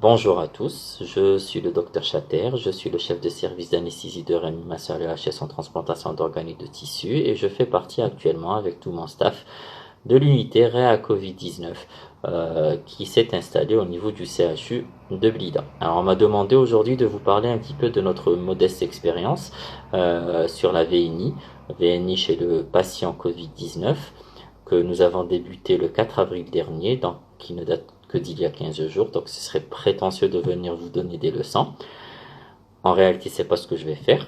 Bonjour à tous, je suis le docteur Chater, je suis le chef de service d'anesthésie de réanimation à l'EHS en transplantation d'organes et de tissus et je fais partie actuellement avec tout mon staff de l'unité Réa Covid-19 qui s'est installée au niveau du CHU de Blida. Alors on m'a demandé aujourd'hui de vous parler un petit peu de notre modeste expérience sur la VNI, VNI chez le patient Covid-19 que nous avons débuté le 4 avril dernier, donc qui ne date que d'il y a 15 jours, donc ce serait prétentieux de venir vous donner des leçons. En réalité, c'est pas ce que je vais faire.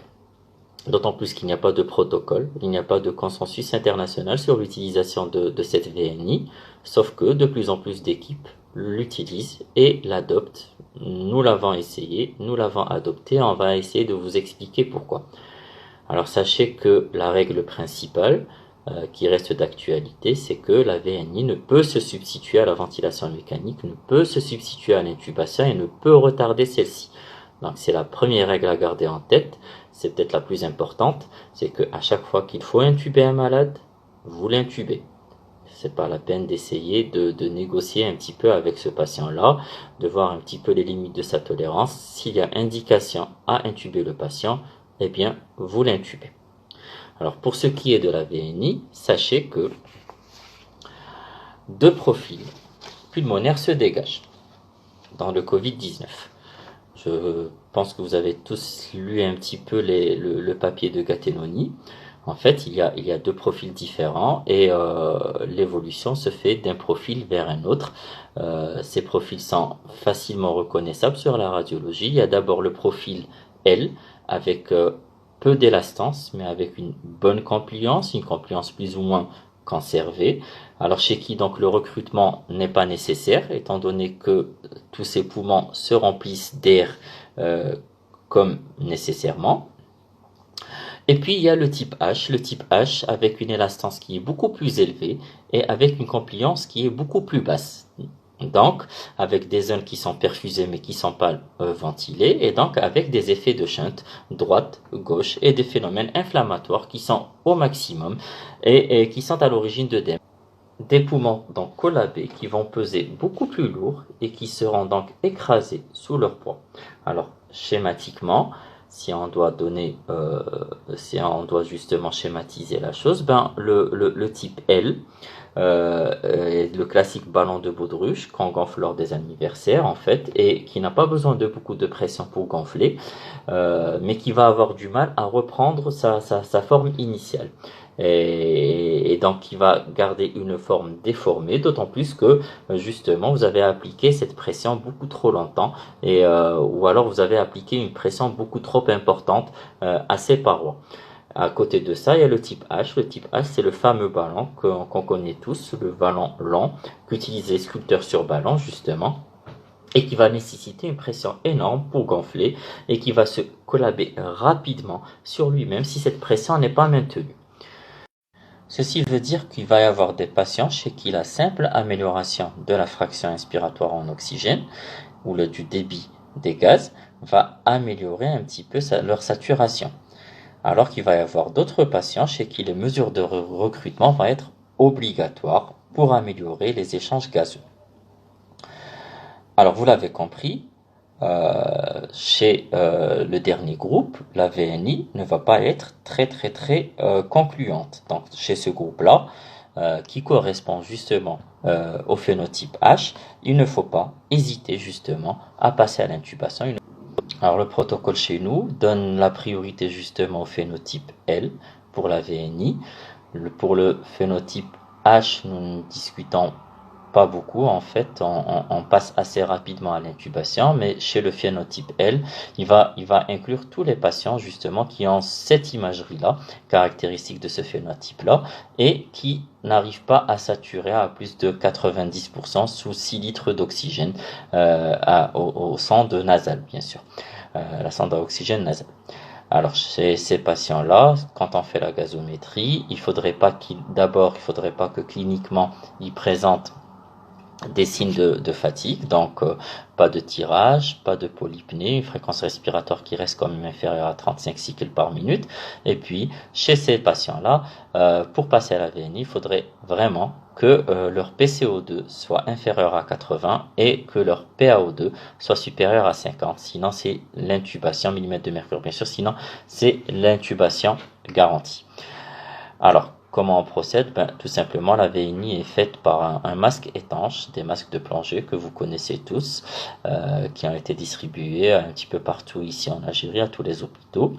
D'autant plus qu'il n'y a pas de protocole, il n'y a pas de consensus international sur l'utilisation de cette VNI, sauf que de plus en plus d'équipes l'utilisent et l'adoptent. Nous l'avons essayé, nous l'avons adopté, on va essayer de vous expliquer pourquoi. Alors sachez que la règle principale qui reste d'actualité, c'est que la VNI ne peut se substituer à la ventilation mécanique, ne peut se substituer à l'intubation et ne peut retarder celle-ci. Donc c'est la première règle à garder en tête, c'est peut-être la plus importante, c'est qu'à chaque fois qu'il faut intuber un malade, vous l'intubez. C'est pas la peine d'essayer de négocier un petit peu avec ce patient-là, de voir un petit peu les limites de sa tolérance. S'il y a indication à intuber le patient, eh bien, vous l'intubez. Alors, pour ce qui est de la VNI, sachez que deux profils pulmonaires se dégagent dans le Covid-19. Je pense que vous avez tous lu un petit peu le papier de Gattinoni. En fait, il y a deux profils différents et l'évolution se fait d'un profil vers un autre. Ces profils sont facilement reconnaissables sur la radiologie. Il y a d'abord le profil L avec peu d'élastance, mais avec une bonne compliance, une compliance plus ou moins conservée. Alors chez qui donc le recrutement n'est pas nécessaire, étant donné que tous ces poumons se remplissent d'air comme nécessairement. Et puis il y a le type H avec une élastance qui est beaucoup plus élevée et avec une compliance qui est beaucoup plus basse. Donc avec des zones qui sont perfusées mais qui ne sont pas ventilées et donc avec des effets de shunt droite, gauche et des phénomènes inflammatoires qui sont au maximum et qui sont à l'origine d'œdème. Des poumons donc collabés qui vont peser beaucoup plus lourd et qui seront donc écrasés sous leur poids. Alors schématiquement, si on doit justement schématiser la chose, le type L, le classique ballon de baudruche qu'on gonfle lors des anniversaires en fait et qui n'a pas besoin de beaucoup de pression pour gonfler, mais qui va avoir du mal à reprendre sa forme initiale. Et donc qui va garder une forme déformée, d'autant plus que justement vous avez appliqué cette pression beaucoup trop longtemps ou alors vous avez appliqué une pression beaucoup trop importante à ces parois. À côté de ça, il y a le type H. Le type H, c'est le fameux ballon qu'on connaît tous, le ballon long qu'utilisent les sculpteurs sur ballon justement, et qui va nécessiter une pression énorme pour gonfler et qui va se collaber rapidement sur lui-même si cette pression n'est pas maintenue. Ceci veut dire qu'il va y avoir des patients chez qui la simple amélioration de la fraction inspiratoire en oxygène ou du débit des gaz va améliorer un petit peu leur saturation. Alors qu'il va y avoir d'autres patients chez qui les mesures de recrutement vont être obligatoires pour améliorer les échanges gazeux. Alors vous l'avez compris, chez le dernier groupe, la VNI ne va pas être très concluante. Donc chez ce groupe-là, qui correspond justement au phénotype H, il ne faut pas hésiter justement à passer à l'intubation. Alors le protocole chez nous donne la priorité justement au phénotype L pour la VNI. Pour le phénotype H, nous ne discutons pas beaucoup en fait, on passe assez rapidement à l'intubation, mais chez le phénotype L, il va inclure tous les patients justement qui ont cette imagerie-là, caractéristique de ce phénotype-là, et qui n'arrivent pas à saturer à plus de 90% sous 6 litres d'oxygène au sonde nasale, bien sûr, la sonde à oxygène nasale. Alors chez ces patients-là, quand on fait la gazométrie, il faudrait pas que cliniquement ils présentent des signes de fatigue, donc pas de tirage, pas de polypnée, une fréquence respiratoire qui reste quand même inférieure à 35 cycles par minute. Et puis, chez ces patients-là, pour passer à la VNI, il faudrait vraiment que leur PCO2 soit inférieur à 80 et que leur PaO2 soit supérieur à 50. Sinon, c'est l'intubation, millimètre de mercure bien sûr, sinon c'est l'intubation garantie. Alors, comment on procède? Ben, tout simplement, la VNI est faite par un masque étanche, des masques de plongée que vous connaissez tous, qui ont été distribués un petit peu partout ici en Algérie, à tous les hôpitaux.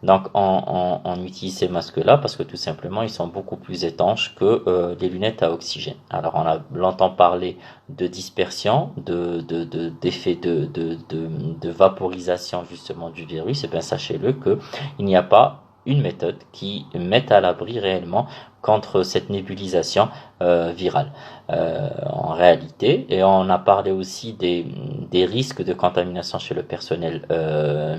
Donc, on utilise ces masques-là parce que tout simplement, ils sont beaucoup plus étanches que les lunettes à oxygène. Alors, on a longtemps parlé de dispersion, d'effet de vaporisation justement du virus. Et bien, sachez-le que il n'y a pas une méthode qui mette à l'abri réellement contre cette nébulisation virale. En réalité, et on a parlé aussi des risques de contamination chez le personnel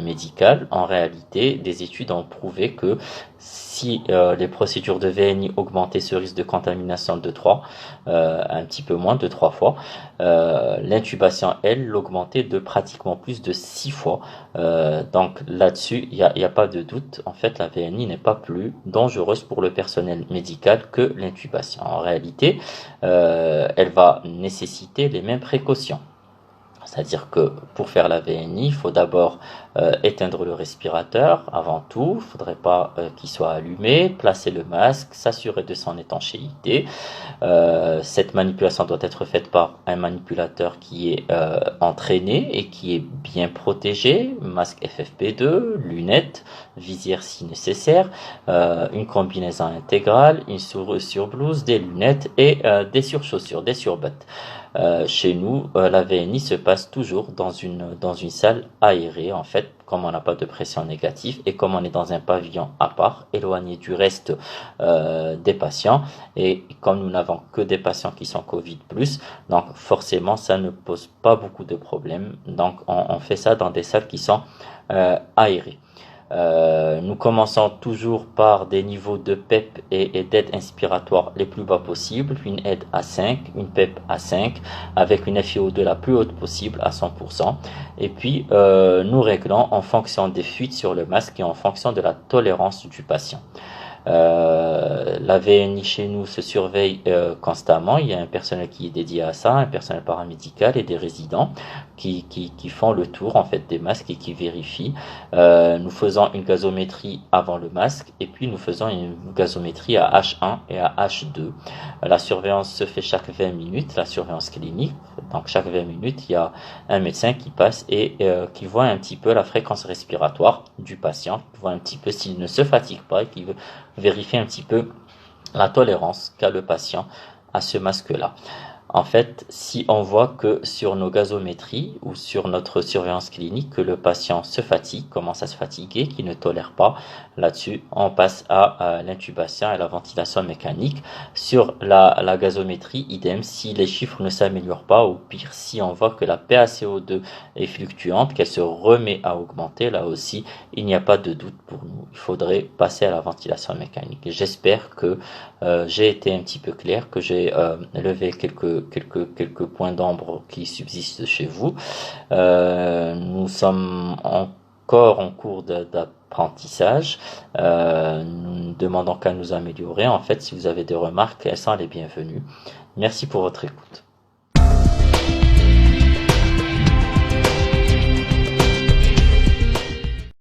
médical. En réalité, des études ont prouvé que si les procédures de VNI augmentaient ce risque de contamination de 3, un petit peu moins de 3 fois, l'intubation, elle, l'augmentait de pratiquement plus de 6 fois. Donc là-dessus, il y a pas de doute. En fait, la VNI n'est pas plus dangereuse pour le personnel médical que l'intubation. En réalité, elle va nécessiter les mêmes précautions. C'est-à-dire que pour faire la VNI, il faut d'abord éteindre le respirateur avant tout. Il ne faudrait pas qu'il soit allumé, placer le masque, s'assurer de son étanchéité. Cette manipulation doit être faite par un manipulateur qui est entraîné et qui est bien protégé. Masque FFP2, lunettes, visière si nécessaire, une combinaison intégrale, une surblouse, des lunettes et des surchaussures, des surbottes. Chez nous, la VNI se passe toujours dans une salle aérée, en fait, comme on n'a pas de pression négative et comme on est dans un pavillon à part, éloigné du reste des patients, et comme nous n'avons que des patients qui sont Covid+, donc forcément, ça ne pose pas beaucoup de problèmes. Donc, on fait ça dans des salles qui sont aérées. Nous commençons toujours par des niveaux de PEP et d'aide inspiratoire les plus bas possibles, une aide à 5, une PEP à 5, avec une FiO2 la plus haute possible à 100%. Et puis, nous réglons en fonction des fuites sur le masque et en fonction de la tolérance du patient. La VNI chez nous se surveille constamment. Il y a un personnel qui est dédié à ça, un personnel paramédical et des résidents qui font le tour en fait des masques et qui vérifient. Nous faisons une gazométrie avant le masque et puis nous faisons une gazométrie à H1 et à H2. La surveillance se fait chaque 20 minutes, la surveillance clinique. Donc chaque 20 minutes, il y a un médecin qui passe et qui voit un petit peu la fréquence respiratoire du patient, qui voit un petit peu s'il ne se fatigue pas et qui veut vérifier un petit peu la tolérance qu'a le patient à ce masque-là. En fait, si on voit que sur nos gazométries ou sur notre surveillance clinique que le patient se fatigue, commence à se fatiguer, qu'il ne tolère pas, là-dessus, on passe à l'intubation et la ventilation mécanique. Sur la gazométrie, idem, si les chiffres ne s'améliorent pas, ou pire, si on voit que la PaCO2 est fluctuante, qu'elle se remet à augmenter, là aussi, il n'y a pas de doute pour nous. Il faudrait passer à la ventilation mécanique. J'espère que j'ai été un petit peu clair, que j'ai levé quelques points d'ombre qui subsistent chez vous. Nous sommes encore en cours d'apprentissage. Nous ne demandons qu'à nous améliorer. En fait, si vous avez des remarques, elles sont les bienvenues. Merci pour votre écoute.